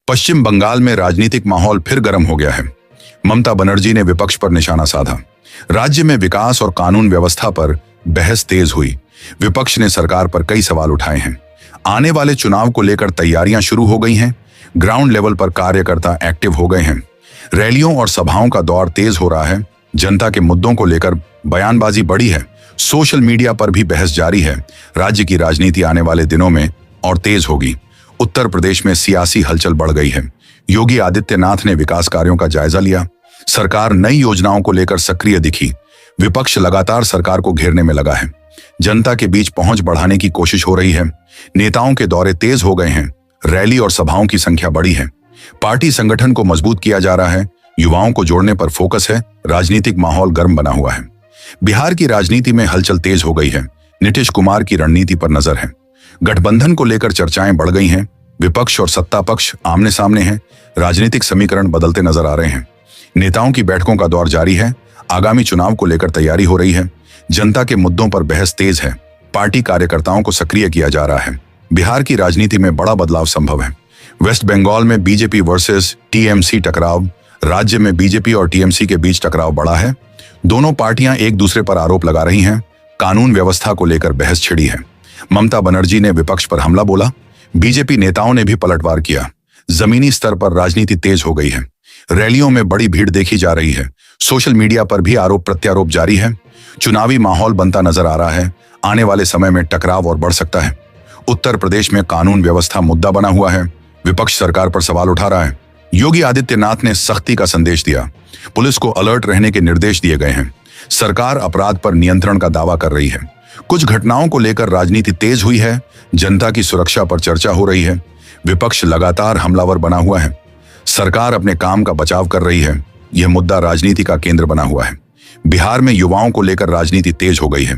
पश्चिम बंगाल में राजनीतिक माहौल फिर गर्म हो गया है। ममता बनर्जी ने विपक्ष पर निशाना साधा। राज्य में विकास और कानून व्यवस्था पर बहस तेज हुई। विपक्ष ने सरकार पर कई सवाल उठाए हैं। आने वाले चुनाव को लेकर तैयारियां शुरू हो गई हैं। ग्राउंड लेवल पर कार्यकर्ता एक्टिव हो गए हैं। रैलियों और सभाओं का दौर तेज हो रहा है। जनता के मुद्दों को लेकर बयानबाजी बढ़ी है। सोशल मीडिया पर भी बहस जारी है। राज्य की राजनीति आने वाले दिनों में और तेज होगी। उत्तर प्रदेश में सियासी हलचल बढ़ गई है। योगी आदित्यनाथ ने विकास कार्यों का जायजा लिया। सरकार नई योजनाओं को लेकर सक्रिय दिखी। विपक्ष लगातार सरकार को घेरने में लगा है। जनता के बीच पहुंच बढ़ाने की कोशिश हो रही है। नेताओं के दौरे तेज हो गए हैं। रैली और सभाओं की संख्या बढ़ी है। पार्टी संगठन को मजबूत किया जा रहा है। युवाओं को जोड़ने पर फोकस है। राजनीतिक माहौल गर्म बना हुआ है। बिहार की राजनीति में हलचल तेज हो गई है। नीतीश कुमार की रणनीति पर नजर है। गठबंधन को लेकर चर्चाएं बढ़ गई हैं। विपक्ष और सत्ता पक्ष आमने सामने हैं। राजनीतिक समीकरण बदलते नजर आ रहे हैं। नेताओं की बैठकों का दौर जारी है। आगामी चुनाव को लेकर तैयारी हो रही है। जनता के मुद्दों पर बहस तेज है। पार्टी कार्यकर्ताओं को सक्रिय किया जा रहा है। बिहार की राजनीति में बड़ा बदलाव संभव है। वेस्ट बंगाल में बीजेपी वर्सेस टीएमसी टकराव। राज्य में बीजेपी और टीएमसी के बीच टकराव बढ़ा है। दोनों पार्टियां एक दूसरे पर आरोप लगा रही हैं। कानून व्यवस्था को लेकर बहस छिड़ी है। ममता बनर्जी ने विपक्ष पर हमला बोला। बीजेपी नेताओं ने भी पलटवार किया। जमीनी स्तर पर राजनीति तेज हो गई है। रैलियों में बड़ी भीड़ देखी जा रही है। सोशल मीडिया पर भी आरोप प्रत्यारोप जारी है। चुनावी माहौल बनता नजर आ रहा है। आने वाले समय में टकराव और बढ़ सकता है। उत्तर प्रदेश में कानून व्यवस्था मुद्दा बना हुआ है। विपक्ष सरकार पर सवाल उठा रहा है। योगी आदित्यनाथ ने सख्ती का संदेश दिया। पुलिस को अलर्ट रहने के निर्देश दिए गए हैं। सरकार अपराध पर नियंत्रण का दावा कर रही है। कुछ घटनाओं को लेकर राजनीति तेज हुई है। जनता की सुरक्षा पर चर्चा हो रही है। विपक्ष लगातार हमलावर बना हुआ है। सरकार अपने काम का बचाव कर रही है। यह मुद्दा राजनीति का केंद्र बना हुआ है। बिहार में युवाओं को लेकर राजनीति तेज हो गई है।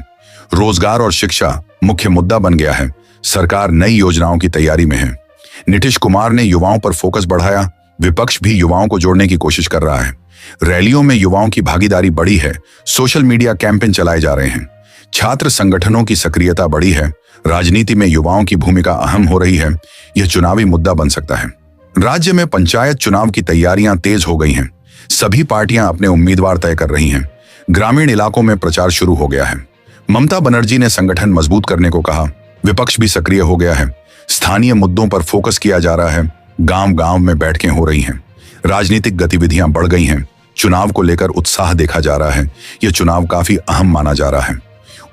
रोजगार और शिक्षा मुख्य मुद्दा बन गया है। सरकार नई योजनाओं की तैयारी में है। नीतीश कुमार ने युवाओं पर फोकस बढ़ाया। विपक्ष भी युवाओं को जोड़ने की कोशिश कर रहा है। रैलियों में युवाओं की भागीदारी बढ़ी है। सोशल मीडिया कैंपेन चलाए जा रहे हैं। छात्र संगठनों की सक्रियता बढ़ी है। राजनीति में युवाओं की भूमिका अहम हो रही है। यह चुनावी मुद्दा बन सकता है। राज्य में पंचायत चुनाव की तैयारियां तेज हो गई हैं। सभी पार्टियां अपने उम्मीदवार तय कर रही हैं। ग्रामीण इलाकों में प्रचार शुरू हो गया है। ममता बनर्जी ने संगठन मजबूत करने को कहा। विपक्ष भी सक्रिय हो गया है। स्थानीय मुद्दों पर फोकस किया जा रहा है। गांव-गांव में बैठकें हो रही हैं। राजनीतिक गतिविधियां बढ़ गई हैं। चुनाव को लेकर उत्साह देखा जा रहा है। यह चुनाव काफी अहम माना जा रहा है।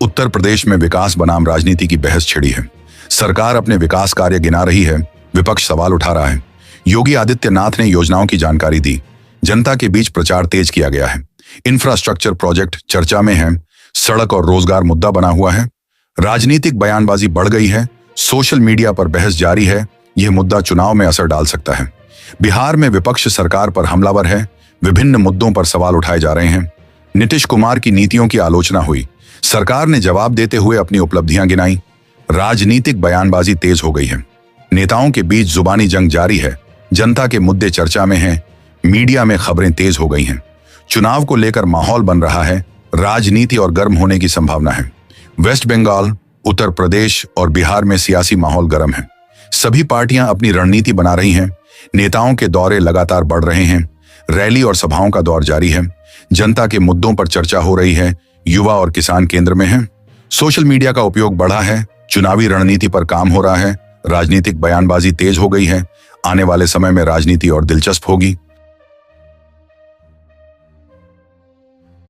उत्तर प्रदेश में विकास बनाम राजनीति की बहस छिड़ी है। सरकार अपने विकास कार्य गिना रही है। विपक्ष सवाल उठा रहा है। योगी आदित्यनाथ ने योजनाओं की जानकारी दी। जनता के बीच प्रचार तेज किया गया है। इंफ्रास्ट्रक्चर प्रोजेक्ट चर्चा में है। सड़क और रोजगार मुद्दा बना हुआ है। राजनीतिक बयानबाजी बढ़ गई है। सोशल मीडिया पर बहस जारी है। यह मुद्दा चुनाव में असर डाल सकता है। बिहार में विपक्ष सरकार पर हमलावर है। विभिन्न मुद्दों पर सवाल उठाए जा रहे हैं। नीतीश कुमार की नीतियों की आलोचना हुई। सरकार ने जवाब देते हुए अपनी उपलब्धियां गिनाई। राजनीतिक बयानबाजी तेज हो गई है। नेताओं के बीच जुबानी जंग जारी है। जनता के मुद्दे चर्चा में हैं। मीडिया में खबरें तेज हो गई हैं। चुनाव को लेकर माहौल बन रहा है। राजनीति और गर्म होने की संभावना है। वेस्ट बंगाल, उत्तर प्रदेश और बिहार में सियासी माहौल गर्म है। सभी पार्टियां अपनी रणनीति बना रही हैं। नेताओं के दौरे लगातार बढ़ रहे हैं। रैली और सभाओं का दौर जारी है। जनता के मुद्दों पर चर्चा हो रही है। युवा और किसान केंद्र में हैं। सोशल मीडिया का उपयोग बढ़ा है। चुनावी रणनीति पर काम हो रहा है। राजनीतिक बयानबाजी तेज हो गई है। आने वाले समय में राजनीति और दिलचस्प होगी।